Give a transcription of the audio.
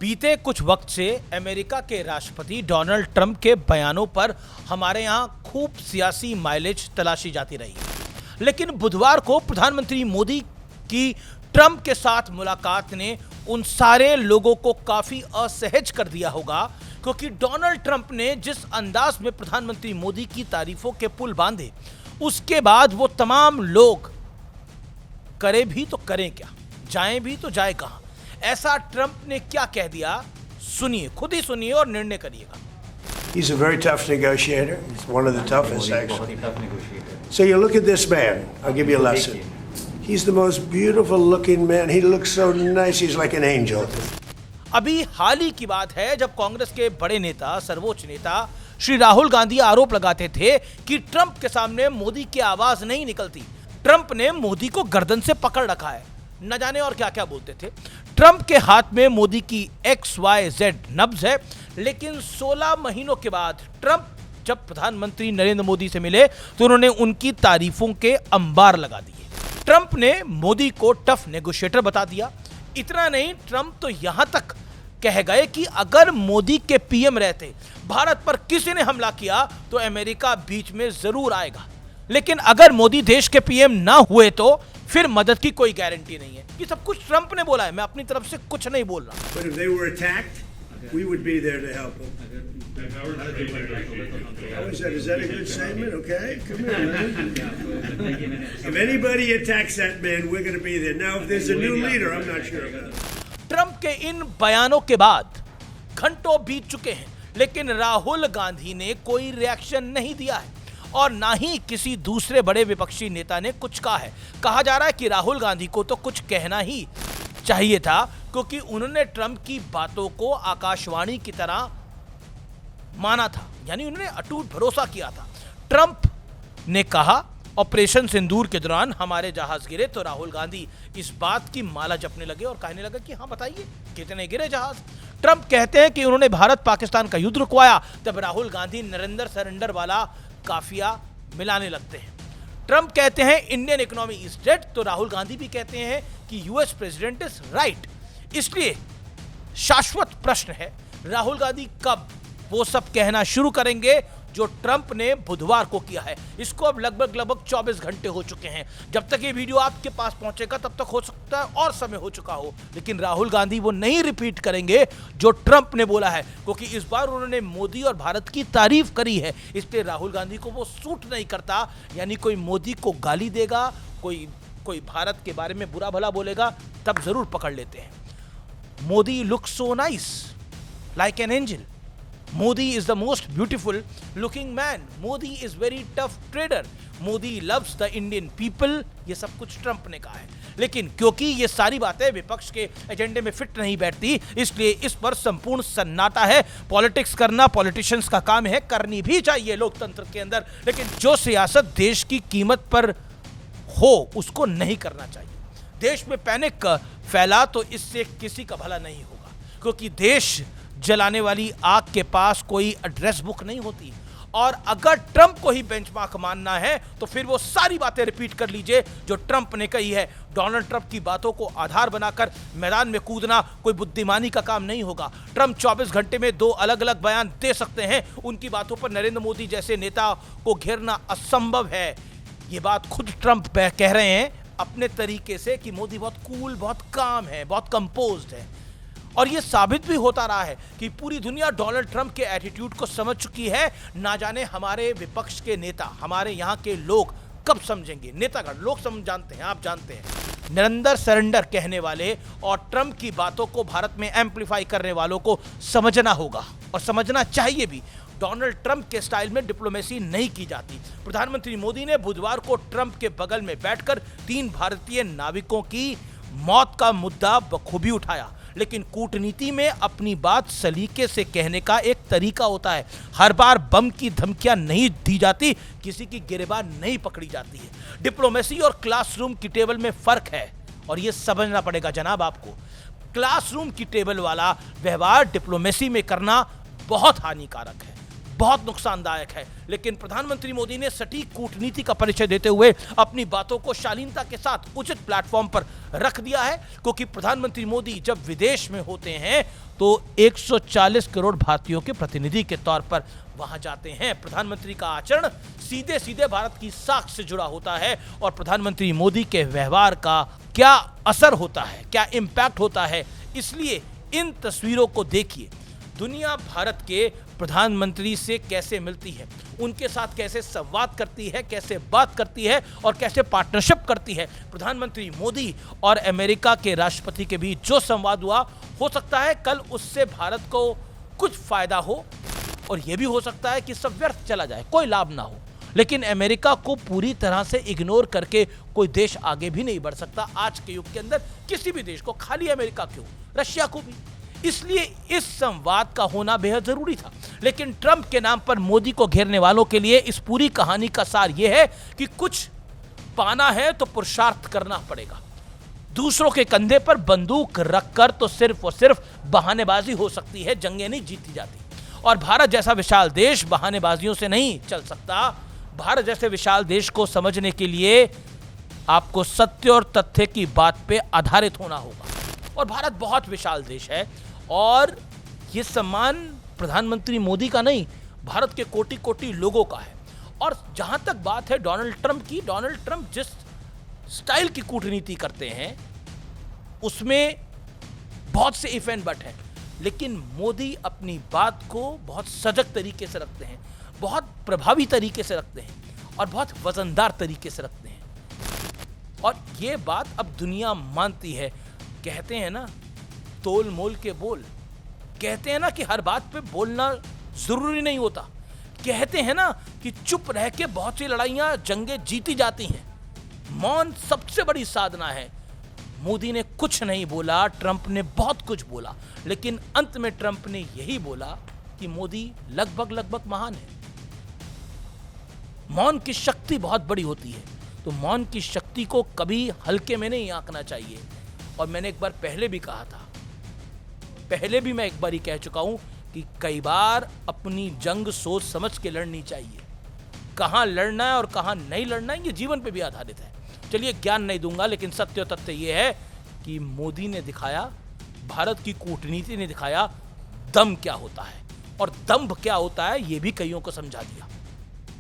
बीते कुछ वक्त से अमेरिका के राष्ट्रपति डोनाल्ड ट्रंप के बयानों पर हमारे यहाँ खूब सियासी माइलेज तलाशी जाती रही। लेकिन बुधवार को प्रधानमंत्री मोदी की ट्रंप के साथ मुलाकात ने उन सारे लोगों को काफी असहज कर दिया होगा, क्योंकि डोनाल्ड ट्रंप ने जिस अंदाज में प्रधानमंत्री मोदी की तारीफों के पुल बांधे, उसके बाद वो तमाम लोग करें भी तो करें क्या, जाएं भी तो जाए कहां। ऐसा ट्रंप ने क्या कह दिया, सुनिए, खुद ही सुनिए और निर्णय करिएगा। He's a very tough negotiator. He's one of the toughest, actually. So you look at this man. I'll give you a lesson. He's the most beautiful-looking man. He looks so nice. He's like an angel. अभी हाल ही की बात है जब कांग्रेस के बड़े नेता, सर्वोच्च नेता श्री राहुल गांधी आरोप लगाते थे कि ट्रंप के सामने मोदी की आवाज नहीं निकलती। ट्रंप ने मोदी को गर्दन से पकड़ रखा है, न जाने और क्या क्या बोलते थे। ट्रंप के हाथ में मोदी की XYZ नब्ज है, लेकिन 16 महीनों के बाद ट्रंप जब प्रधानमंत्री नरेंद्र मोदी से मिले तो उन्होंने उनकी तारीफों के अंबार लगा दिए। ट्रंप ने मोदी को टफ नेगोशिएटर बता दिया। इतना नहीं, ट्रंप तो यहां तक कह गए कि अगर मोदी के पीएम रहते, भारत पर किसी ने हमला किया तो अमेरिका बीच में जरूर आएगा, लेकिन अगर मोदी देश के पीएम ना हुए तो फिर मदद की कोई गारंटी नहीं है। ये सब कुछ ट्रंप ने बोला है, मैं अपनी तरफ से कुछ नहीं बोल रहा। But if they were attacked, we would be there to help them. How is that? Is that a good statement? Okay, come here, man. If anybody attacks that man, we're going to be there. Now, if there's a new leader, I'm not sure about it. Trump के इन बयानों के बाद घंटों बीत चुके हैं, लेकिन राहुल गांधी ने कोई रिएक्शन नहीं दिया है और ना ही किसी दूसरे बड़े विपक्षी नेता ने कुछ कहा है। कहा जा रहा है कि राहुल गांधी को तो कुछ कहना ही चाहिए था, क्योंकि उन्होंने ट्रंप की बातों को आकाशवाणी की तरह माना था, यानी उन्होंने अटूट भरोसा किया था। ट्रंप ने कहा ऑपरेशन सिंदूर के दौरान हमारे जहाज गिरे, तो राहुल गांधी इस बात की माला जपने लगे और कहने लगे कि हाँ बताइए कितने गिरे जहाज। ट्रंप कहते हैं कि उन्होंने भारत पाकिस्तान का युद्ध रुकवाया, तब राहुल गांधी नरेंद्र सरेंडर वाला काफिया मिलाने लगते हैं। ट्रंप कहते हैं इंडियन इकोनॉमी इज डेड, तो राहुल गांधी भी कहते हैं कि यूएस प्रेसिडेंट इज राइट। इसलिए शाश्वत प्रश्न है, राहुल गांधी कब वो सब कहना शुरू करेंगे जो ट्रंप ने बुधवार को किया है। इसको अब लगभग 24 घंटे हो चुके हैं। जब तक ये वीडियो आपके पास पहुंचेगा तब तक हो सकता है और समय हो चुका हो, लेकिन राहुल गांधी वो नहीं रिपीट करेंगे जो ट्रंप ने बोला है, क्योंकि इस बार उन्होंने मोदी और भारत की तारीफ करी है। इसलिए राहुल गांधी को वो सूट नहीं करता, यानी कोई मोदी को गाली देगा, कोई भारत के बारे में बुरा भला बोलेगा, तब जरूर पकड़ लेते हैं। Modi looks so nice like an angel. Modi is the most beautiful looking man. Modi is very tough trader. Modi loves the Indian people. ये सब कुछ ट्रंप ने कहा है, लेकिन क्योंकि ये सारी बातें विपक्ष के एजेंडे में फिट नहीं बैठती, इसलिए इस पर संपूर्ण सन्नाटा है। पॉलिटिक्स करना पॉलिटिशियंस का काम है, करनी भी चाहिए लोकतंत्र के अंदर, लेकिन जो सियासत देश की कीमत पर हो उसको नहीं करना चाहिए। देश में पैनिक फैला तो इससे किसी का भला नहीं होगा, क्योंकि देश जलाने वाली आग के पास कोई एड्रेस बुक नहीं होती। और अगर ट्रंप को ही बेंचमार्क मानना है तो फिर वो सारी बातें रिपीट कर लीजिए जो ट्रंप ने कही है। डोनाल्ड ट्रंप की बातों को आधार बनाकर मैदान में कूदना कोई बुद्धिमानी का काम नहीं होगा। ट्रंप 24 घंटे में 2 अलग अलग बयान दे सकते हैं। उनकी बातों पर नरेंद्र मोदी जैसे नेता को घेरना असंभव है। ये बात खुद ट्रंप कह रहे हैं अपने तरीके से कि मोदी बहुत कूल, बहुत काम है, बहुत कंपोज्ड है। और ये साबित भी होता रहा है कि पूरी दुनिया डोनाल्ड ट्रंप के एटीट्यूड को समझ चुकी है। ना जाने हमारे विपक्ष के नेता, हमारे यहाँ के लोग कब समझेंगे। नेतागण लोग समझ जानते हैं, आप जानते हैं। नरेंद्र सरेंडर कहने वाले और ट्रंप की बातों को भारत में एम्पलीफाई करने वालों को समझना होगा और समझना चाहिए भी। डोनाल्ड ट्रंप के स्टाइल में डिप्लोमेसी नहीं की जाती। प्रधानमंत्री मोदी ने बुधवार को ट्रंप के बगल में बैठकर 3 भारतीय नाविकों की मौत का मुद्दा बखूबी उठाया, लेकिन कूटनीति में अपनी बात सलीके से कहने का एक तरीका होता है। हर बार बम की धमकियां नहीं दी जाती, किसी की गिरबान नहीं पकड़ी जाती है। डिप्लोमेसी और क्लासरूम की टेबल में फर्क है और यह समझना पड़ेगा जनाब आपको। क्लासरूम की टेबल वाला व्यवहार डिप्लोमेसी में करना बहुत हानिकारक है, बहुत नुकसानदायक है। लेकिन प्रधानमंत्री मोदी ने सटीक कूटनीति का परिचय देते हुए अपनी बातों को शालीनता के साथ उचित प्लेटफॉर्म पर रख दिया है, क्योंकि प्रधानमंत्री मोदी जब विदेश में होते हैं तो 140 करोड़ भारतीयों के प्रतिनिधि के तौर पर वहां जाते हैं। प्रधानमंत्री का आचरण सीधे सीधे भारत की साख से जुड़ा होता है और प्रधानमंत्री मोदी के व्यवहार का क्या असर होता है, क्या इंपैक्ट होता है, इसलिए इन तस्वीरों को देखिए। दुनिया भारत के प्रधानमंत्री से कैसे मिलती है, उनके साथ कैसे संवाद करती है, कैसे बात करती है और कैसे पार्टनरशिप करती है। प्रधानमंत्री मोदी और अमेरिका के राष्ट्रपति के बीच जो संवाद हुआ, हो सकता है कल उससे भारत को कुछ फायदा हो और यह भी हो सकता है कि सब व्यर्थ चला जाए, कोई लाभ ना हो। लेकिन अमेरिका को पूरी तरह से इग्नोर करके कोई देश आगे भी नहीं बढ़ सकता आज के युग के अंदर, किसी भी देश को, खाली अमेरिका क्यों, रशिया को भी। इसलिए इस संवाद का होना बेहद जरूरी था। लेकिन ट्रंप के नाम पर मोदी को घेरने वालों के लिए इस पूरी कहानी का सार यह है कि कुछ पाना है तो पुरुषार्थ करना पड़ेगा। दूसरों के कंधे पर बंदूक रखकर तो सिर्फ और सिर्फ बहानेबाजी हो सकती है, जंगें नहीं जीती जाती। और भारत जैसा विशाल देश बहानेबाजियों से नहीं चल सकता। भारत जैसे विशाल देश को समझने के लिए आपको सत्य और तथ्य की बात पे आधारित होना होगा। और भारत बहुत विशाल देश है और ये सम्मान प्रधानमंत्री मोदी का नहीं, भारत के कोटि कोटि लोगों का है। और जहां तक बात है डोनाल्ड ट्रंप की, डोनाल्ड ट्रंप जिस स्टाइल की कूटनीति करते हैं उसमें बहुत से इफ एंड बट हैं, लेकिन मोदी अपनी बात को बहुत सजग तरीके से रखते हैं, बहुत प्रभावी तरीके से रखते हैं और बहुत वजनदार तरीके से रखते हैं। और ये बात अब दुनिया मानती है। कहते हैं ना, तोल मोल के बोल। कहते हैं ना कि हर बात पे बोलना जरूरी नहीं होता। कहते हैं ना कि चुप रह के बहुत सी लड़ाइयां, जंगें जीती जाती हैं। मौन सबसे बड़ी साधना है। मोदी ने कुछ नहीं बोला, ट्रंप ने बहुत कुछ बोला, लेकिन अंत में ट्रंप ने यही बोला कि मोदी लगभग लगभग महान है। मौन की शक्ति बहुत बड़ी होती है, तो मौन की शक्ति को कभी हल्के में नहीं आंकना चाहिए। और मैंने एक बार पहले भी कहा था, पहले भी मैं एक बार ही कह चुका हूं कि कई बार अपनी जंग सोच समझ के लड़नी चाहिए। कहां लड़ना है और कहां नहीं लड़ना है, ये जीवन पे भी आधारित है। चलिए, ज्ञान नहीं दूंगा, लेकिन सत्य और तथ्य ये है कि मोदी ने दिखाया, भारत की कूटनीति ने दिखाया दम क्या होता है और दम्भ क्या होता है, ये भी कईयों को समझा दिया।